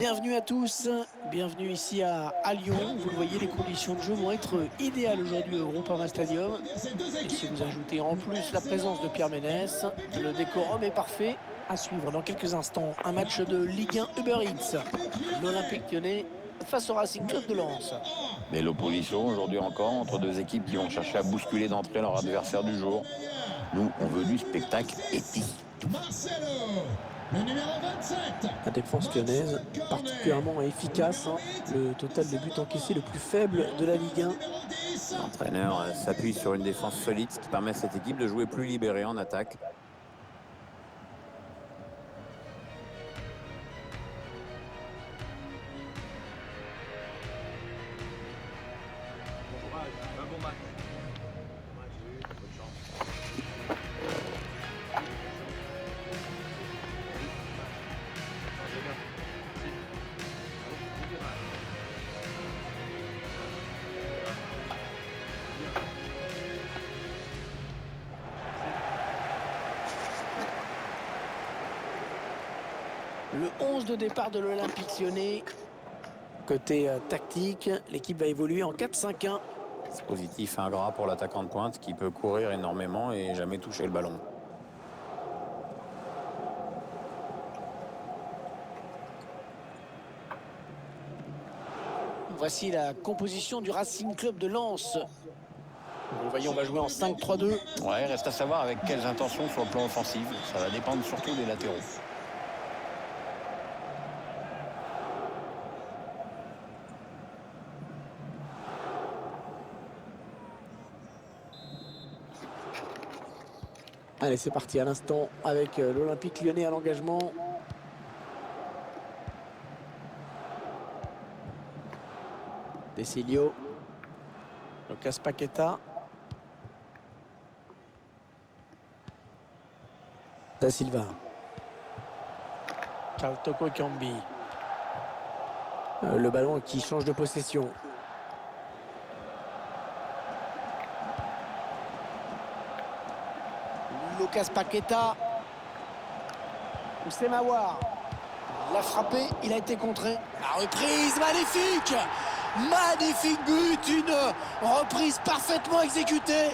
Bienvenue à tous, bienvenue ici à Lyon. Vous le voyez, les conditions de jeu vont être idéales aujourd'hui au Groupama Stadium. Et si vous ajoutez en plus la présence de Pierre Ménès, le décorum est parfait. À suivre dans quelques instants, un match de Ligue 1 Uber Eats. L'Olympique Lyonnais face au Racing Club de Lens. Mais l'opposition aujourd'hui encore entre deux équipes qui vont chercher à bousculer d'entrée leur adversaire du jour. Nous, on veut du spectacle épique. Marcelo, le numéro 27. La défense lyonnaise particulièrement efficace. Le total de buts encaissés le plus faible de la Ligue 1. L'entraîneur s'appuie sur une défense solide, ce qui permet à cette équipe de jouer plus libérée en attaque. Un bon match. Bonne chance. Le 11 de départ de l'Olympique Lyonnais. Côté tactique, l'équipe va évoluer en 4-5-1. Dispositif ingrat pour l'attaquant de pointe qui peut courir énormément et jamais toucher le ballon. Voici la composition du Racing Club de Lens. Vous le voyez, on va jouer en 5-3-2. Ouais, reste à savoir avec quelles intentions sur le plan offensif. Ça va dépendre surtout des latéraux. Allez, c'est parti à l'instant avec l'Olympique Lyonnais à l'engagement. Desilio. Lucas Paqueta. Da Silva. Charles Toko Ekambi. Le ballon qui change de possession. Lucas Paqueta. Oussema Aouar. Il a frappé, il a été contré. La reprise, magnifique! Magnifique but, une reprise parfaitement exécutée.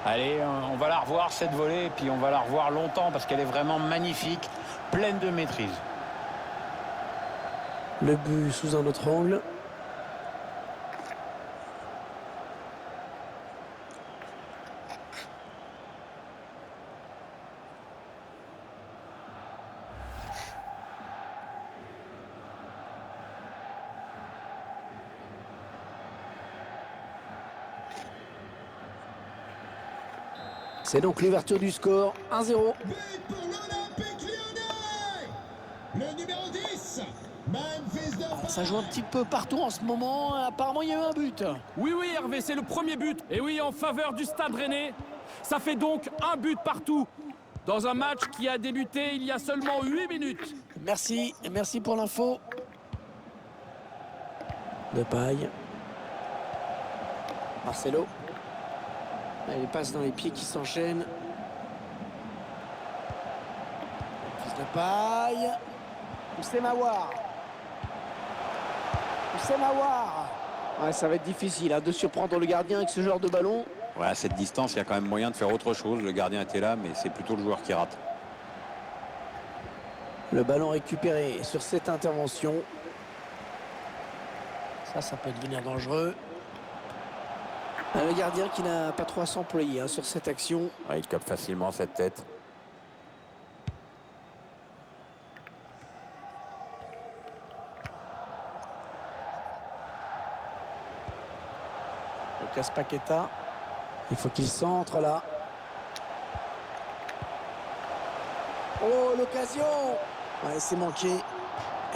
Allez, on va la revoir cette volée et puis on va la revoir longtemps parce qu'elle est vraiment magnifique, pleine de maîtrise. Le but sous un autre angle. C'est donc l'ouverture du score, 1-0. But pour l'Olympique Lyonnais. Le numéro 10. Memphis Depay. Ça joue un petit peu partout en ce moment. Apparemment, il y a eu un but. Oui, Hervé, c'est le premier but. Et oui, en faveur du Stade Rennais. Ça fait donc un but partout. Dans un match qui a débuté il y a seulement 8 minutes. Merci pour l'info. Depay. Marcelo. Les passes dans les pieds qui s'enchaînent. Fils de paille. Oussema Aouar. Oussema Aouar. Ouais, ça va être difficile de surprendre le gardien avec ce genre de ballon. Ouais, à cette distance, il y a quand même moyen de faire autre chose. Le gardien était là, mais c'est plutôt le joueur qui rate. Le ballon récupéré sur cette intervention. Ça peut devenir dangereux. Le gardien qui n'a pas trop à s'employer sur cette action. Ouais, il capte facilement cette tête. Lucas Paqueta. Il faut qu'il centre là. Oh, l'occasion! Ouais, c'est manqué.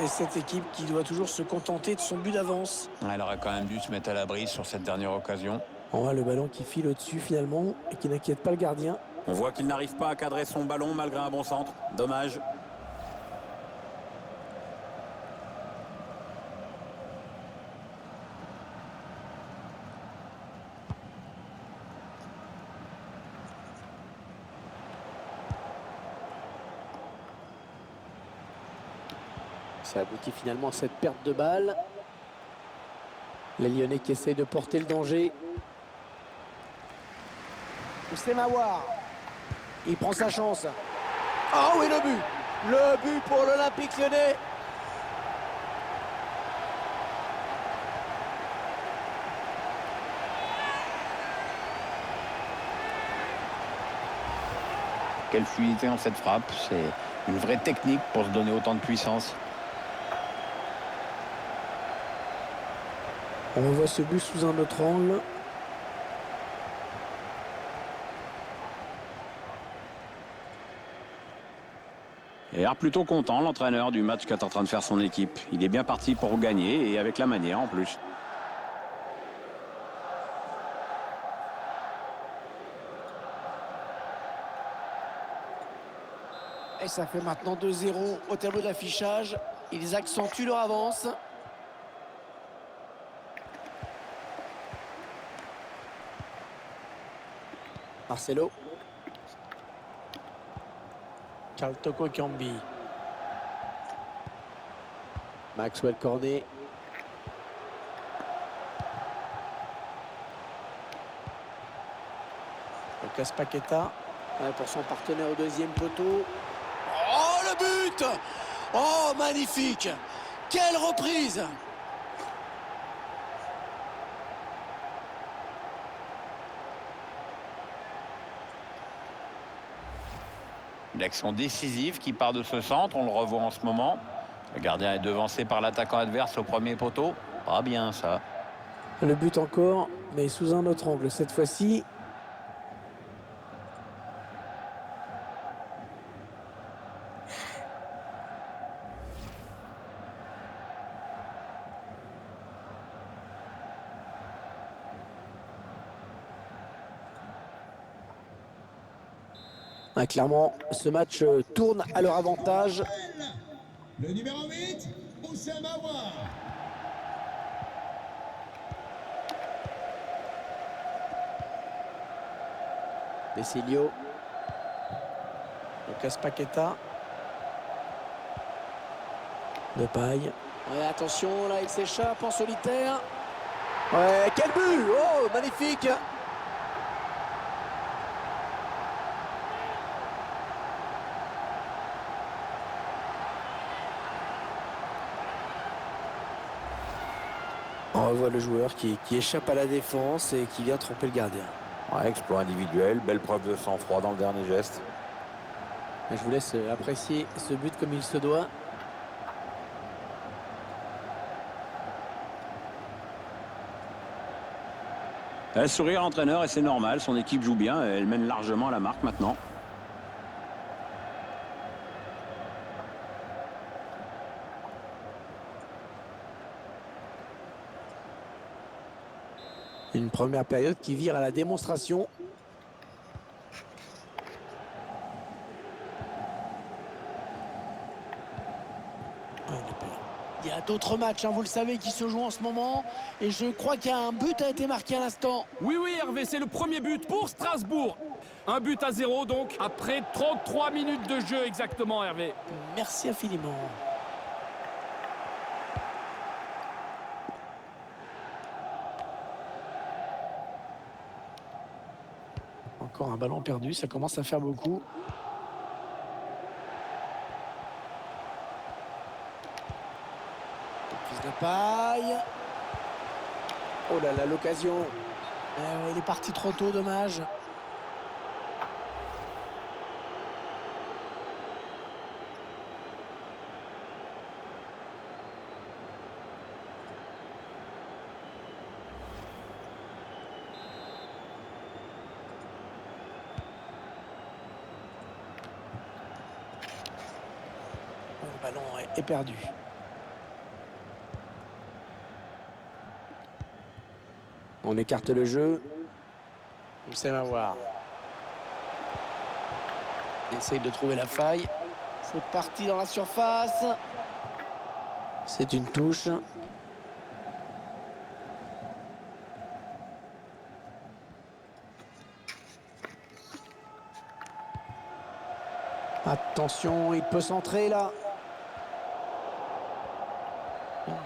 Et cette équipe qui doit toujours se contenter de son but d'avance. Elle aurait quand même dû se mettre à l'abri sur cette dernière occasion. On voit le ballon qui file au-dessus finalement et qui n'inquiète pas le gardien. On voit qu'il n'arrive pas à cadrer son ballon malgré un bon centre. Dommage. Ça aboutit finalement à cette perte de balle. Les Lyonnais qui essayent de porter le danger. Oussem Aouar. Il prend sa chance. Oh oui, le but! Le but pour l'Olympique Lyonnais. Quelle fluidité en cette frappe. C'est une vraie technique pour se donner autant de puissance. On revoit ce but sous un autre angle. Et l'air plutôt content, l'entraîneur, du match qu'est en train de faire son équipe. Il est bien parti pour gagner et avec la manière en plus. Et ça fait maintenant 2-0 au tableau d'affichage. Ils accentuent leur avance. Marcelo. Karl Toko Ekambi. Maxwell Cornet. Lucas Paqueta. Pour son partenaire au deuxième poteau. Oh, le but! Oh, magnifique! Quelle reprise! Une action décisive qui part de ce centre, on le revoit en ce moment. Le gardien est devancé par l'attaquant adverse au premier poteau. Pas bien ça. Le but encore, mais sous un autre angle cette fois-ci. Ah, clairement, ce match tourne à leur avantage. Le numéro 8, Oussem Aouar. Desilio. Lucas Paqueta. Depay. Ouais, attention, là, il s'échappe en solitaire. Ouais, quel but! Oh, magnifique! On revoit le joueur qui échappe à la défense et qui vient tromper le gardien. Ouais, exploit individuel, belle preuve de sang-froid dans le dernier geste. Je vous laisse apprécier ce but comme il se doit. Elle sourit à l'entraîneur et c'est normal, son équipe joue bien, elle mène largement la marque maintenant. Une première période qui vire à la démonstration. Il y a d'autres matchs, hein, vous le savez, qui se jouent en ce moment. Et je crois qu'il y a un but a été marqué à l'instant. Oui, oui, Hervé, c'est le premier but pour Strasbourg. Un but à 0, donc, après 33 minutes de jeu exactement, Hervé. Merci infiniment. Encore un ballon perdu, ça commence à faire beaucoup. Prise de paille. Oh là là, l'occasion. Il est parti trop tôt, dommage. Le ballon est perdu. On écarte le jeu. Oussem Aouar. Essaye de trouver la faille. C'est parti dans la surface. C'est une touche. Attention, il peut centrer là.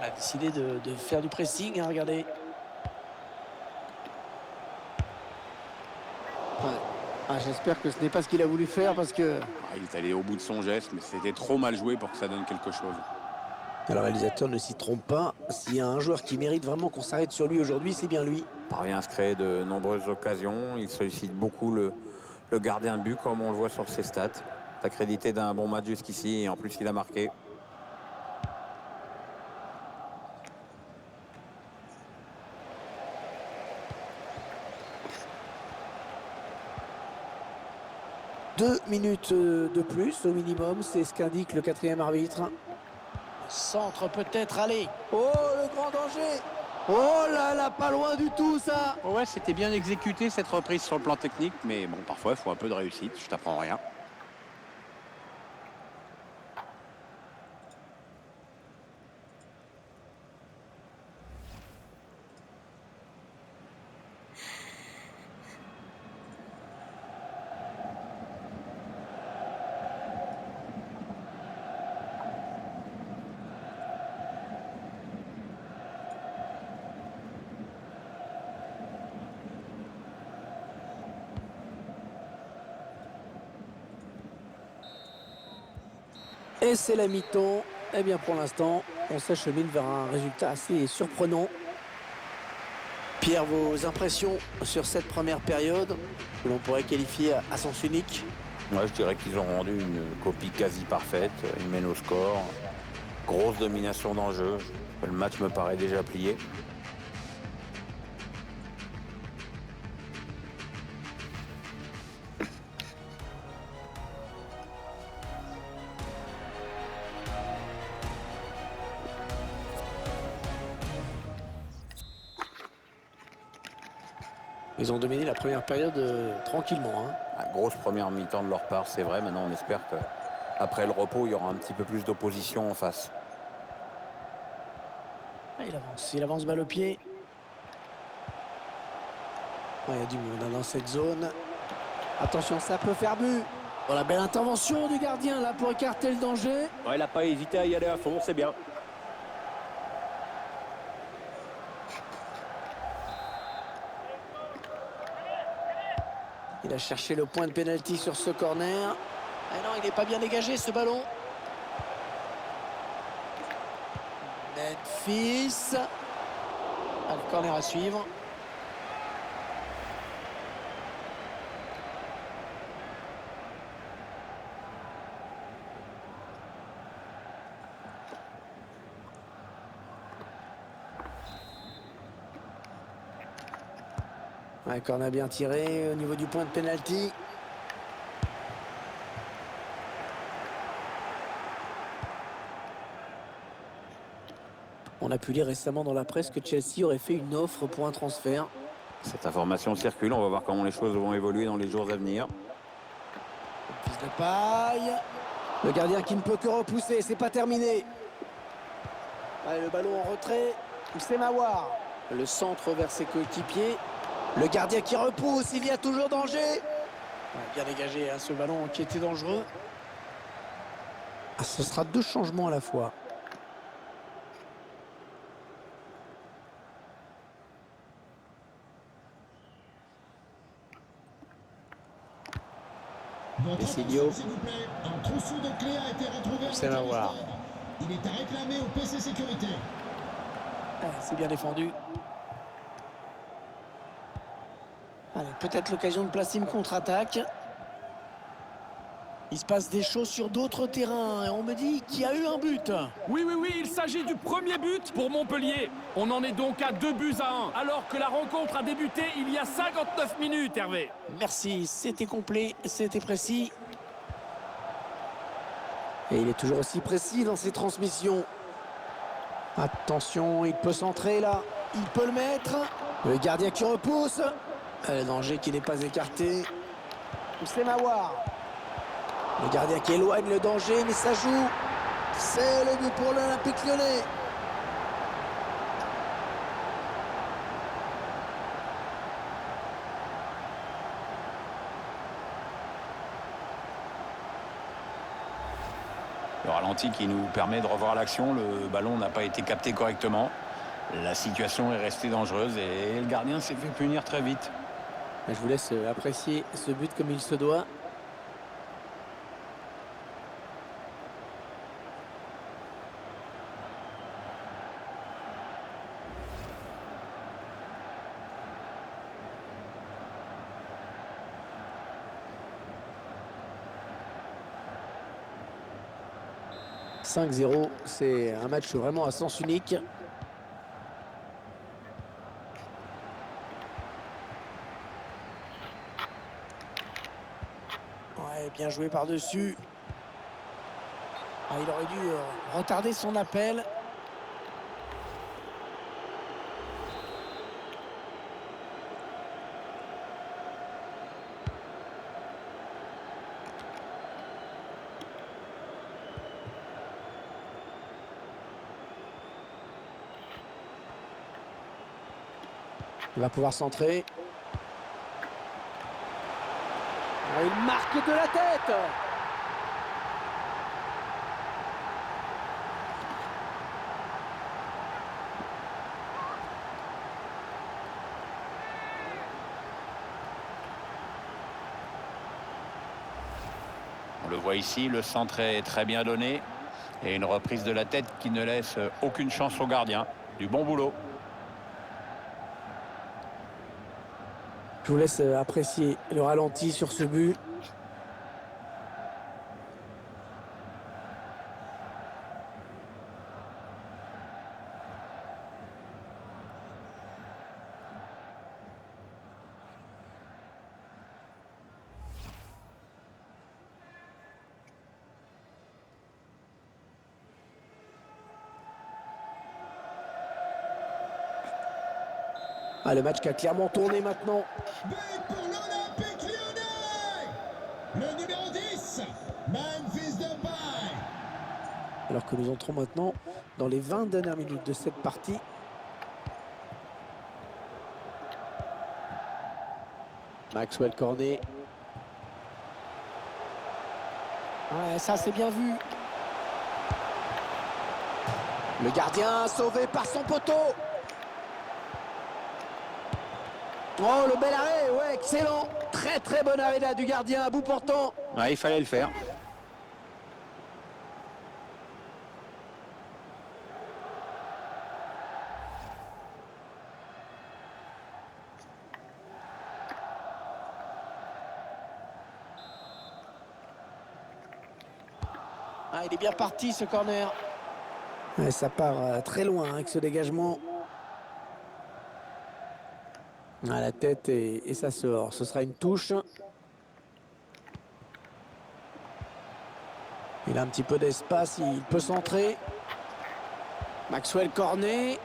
a décidé de faire du pressing, hein, regardez. Ouais. Ah, j'espère que ce n'est pas ce qu'il a voulu faire parce que... Il est allé au bout de son geste, mais c'était trop mal joué pour que ça donne quelque chose. Le réalisateur ne s'y trompe pas. S'il y a un joueur qui mérite vraiment qu'on s'arrête sur lui aujourd'hui, c'est bien lui. Il parvient à se créer de nombreuses occasions. Il sollicite beaucoup le gardien de but, comme on le voit sur ses stats. Accrédité d'un bon match jusqu'ici, et en plus il a marqué. Deux minutes de plus au minimum, c'est ce qu'indique le quatrième arbitre. Centre peut-être, allez. Oh, le grand danger. Oh là là, pas loin du tout ça. Ouais, c'était bien exécuté cette reprise sur le plan technique, mais bon, parfois il faut un peu de réussite, je t'apprends rien. Et c'est la mi-temps. Eh bien pour l'instant, on s'achemine vers un résultat assez surprenant. Pierre, vos impressions sur cette première période que l'on pourrait qualifier à sens unique? Ouais, je dirais qu'ils ont rendu une copie quasi parfaite. Ils mènent au score. Grosse domination d'enjeu. Le match me paraît déjà plié. Ils ont dominé la première période tranquillement. Grosse première mi-temps de leur part, c'est vrai. Maintenant, on espère qu'après le repos, il y aura un petit peu plus d'opposition en face. Il avance balle au pied. Il y a du monde dans cette zone. Attention, ça peut faire but. Voilà, belle intervention du gardien là pour écarter le danger. Ouais, il n'a pas hésité à y aller à fond, c'est bien. Il a cherché le point de pénalty sur ce corner. Ah non, il n'est pas bien dégagé ce ballon. Memphis. Ah, le corner à suivre. Un corner bien tiré au niveau du point de pénalty. On a pu lire récemment dans la presse que Chelsea aurait fait une offre pour un transfert. Cette information circule, on va voir comment les choses vont évoluer dans les jours à venir. Piste de paille. Le gardien qui ne peut que repousser, c'est pas terminé. Allez, le ballon en retrait. C'est Mawar. Le centre vers ses coéquipiers. Le gardien qui repousse, il y a toujours danger. Bien dégagé, ce ballon qui était dangereux. Ce sera deux changements à la fois. Votre Silio. attention, s'il vous plaît. Un trousseau de clés a été retrouvé à C'est l'entrée du Mawar. stade. Il est à réclamer au PC Sécurité. C'est bien défendu. Allez, peut-être l'occasion de placer une contre-attaque. Il se passe des choses sur d'autres terrains et on me dit qu'il y a eu un but. Oui, il s'agit du premier but pour Montpellier. On en est donc à 2-1, alors que la rencontre a débuté il y a 59 minutes, Hervé. Merci, c'était complet, c'était précis. Et il est toujours aussi précis dans ses transmissions. Attention, il peut centrer là. Il peut le mettre. Le gardien qui repousse. Le danger qui n'est pas écarté. C'est Mawar. Le gardien qui éloigne le danger, mais ça joue. C'est le but pour l'Olympique Lyonnais. Le ralenti qui nous permet de revoir l'action. Le ballon n'a pas été capté correctement. La situation est restée dangereuse et le gardien s'est fait punir très vite. Je vous laisse apprécier ce but comme il se doit. « 5-0 », c'est un match vraiment à sens unique. Ouais, bien joué par-dessus. Ah, il aurait dû retarder son appel. Il va pouvoir centrer. Oh, il marque de la tête. On le voit ici, le centre est très bien donné. Et une reprise de la tête qui ne laisse aucune chance au gardien. Du bon boulot. Je vous laisse apprécier le ralenti sur ce but. Ah, le match qui a clairement tourné maintenant. But pour l'Olympique Lyonnais. Le numéro 10, Memphis Depay. Alors que nous entrons maintenant dans les 20 dernières minutes de cette partie. Maxwell Cornet. Ouais, ça c'est bien vu. Le gardien sauvé par son poteau. Oh, le bel arrêt, ouais, excellent. Très très bon arrêt là du gardien à bout portant. Ouais, il fallait le faire. Ah, il est bien parti ce corner. Ouais, ça part très loin avec ce dégagement. À la tête et ça sort. Ce sera une touche. Il a un petit peu d'espace, il peut centrer. Maxwell Cornet. Et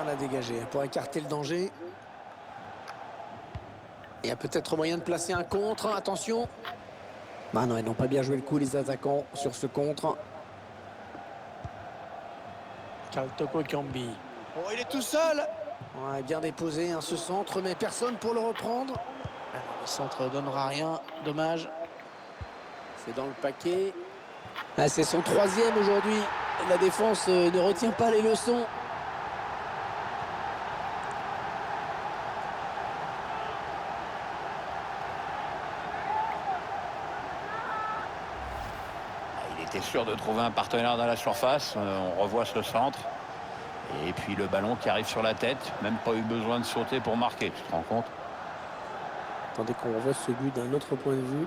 on a dégagé pour écarter le danger. Il y a peut-être moyen de placer un contre. Attention. Ah non, ils n'ont pas bien joué le coup les attaquants sur ce contre. Karl Toko Ekambi. Oh, il est tout seul. Ouais, bien déposé hein, ce centre, mais personne pour le reprendre. Ah non, le centre ne donnera rien. Dommage. C'est dans le paquet. Ah, c'est son 3e aujourd'hui. La défense ne retient pas les leçons. Il était sûr de trouver un partenaire dans la surface. On revoit ce centre. Et puis le ballon qui arrive sur la tête. Même pas eu besoin de sauter pour marquer, tu te rends compte? Attendez qu'on revoie ce but d'un autre point de vue.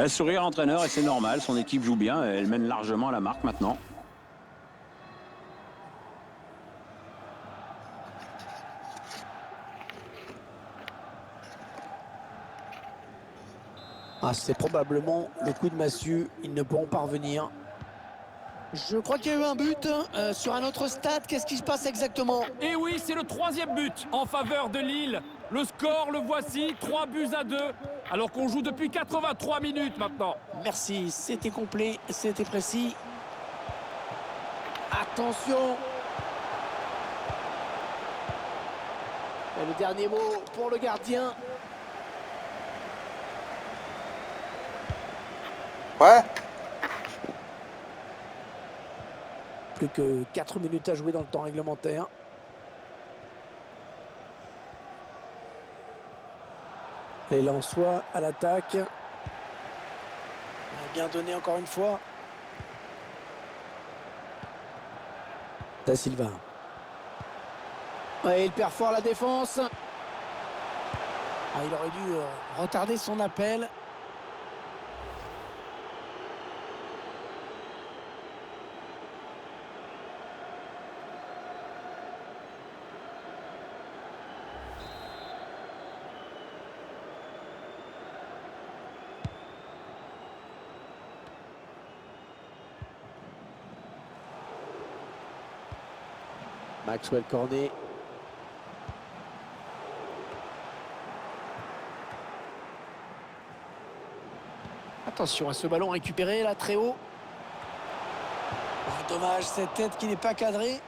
Sourire entraîneur et c'est normal, son équipe joue bien, elle mène largement la marque maintenant. Ah, c'est probablement le coup de massue. Ils ne pourront pas revenir. Je crois qu'il y a eu un but sur un autre stade. Qu'est-ce qui se passe exactement? Et oui, c'est le 3e but en faveur de Lille. Le score, le voici, 3-2, alors qu'on joue depuis 83 minutes maintenant. Merci, c'était complet, c'était précis. Attention. Et le dernier mot pour le gardien. Ouais. Plus que 4 minutes à jouer dans le temps réglementaire. Les Lensois à l'attaque. Bien donné encore une fois. Da Silva. Ouais, il perd fort la défense. Ah, il aurait dû retarder son appel. Maxwell Cornet. Attention à ce ballon récupéré là très haut. Oh, dommage cette tête qui n'est pas cadrée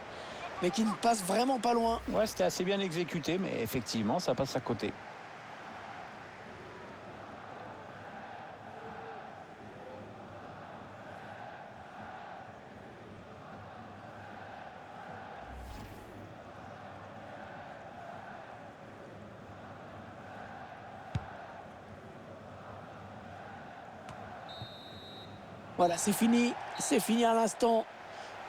mais qui ne passe vraiment pas loin. Ouais, c'était assez bien exécuté, mais effectivement, ça passe à côté. Voilà, c'est fini à l'instant.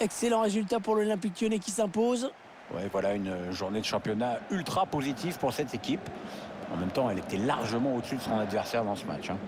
Excellent résultat pour l'Olympique Lyonnais qui s'impose. Ouais, voilà une journée de championnat ultra positive pour cette équipe. En même temps, elle était largement au-dessus de son adversaire dans ce match, hein.